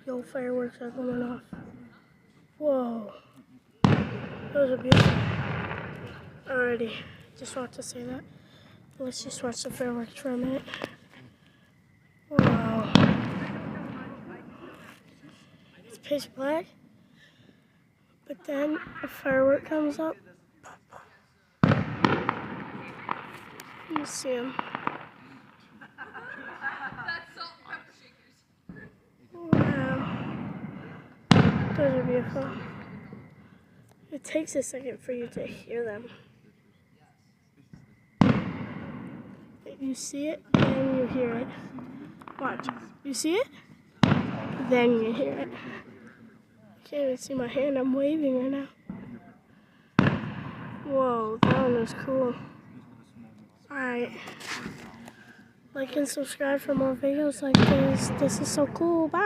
Yo, fireworks are going off. Whoa. Those are beautiful. Alrighty, just want to say that. Let's just watch the fireworks for a minute. Wow. It's pitch black, but then a firework comes up. Let me see them. Wow. Those are beautiful. It takes a second for you to hear them. You see it, then you hear it. Watch. You see it? Then you hear it. I can't even see my hand. I'm waving right now. Whoa, that one was cool. Alright. Like and subscribe for more videos like this. This is so cool. Bye.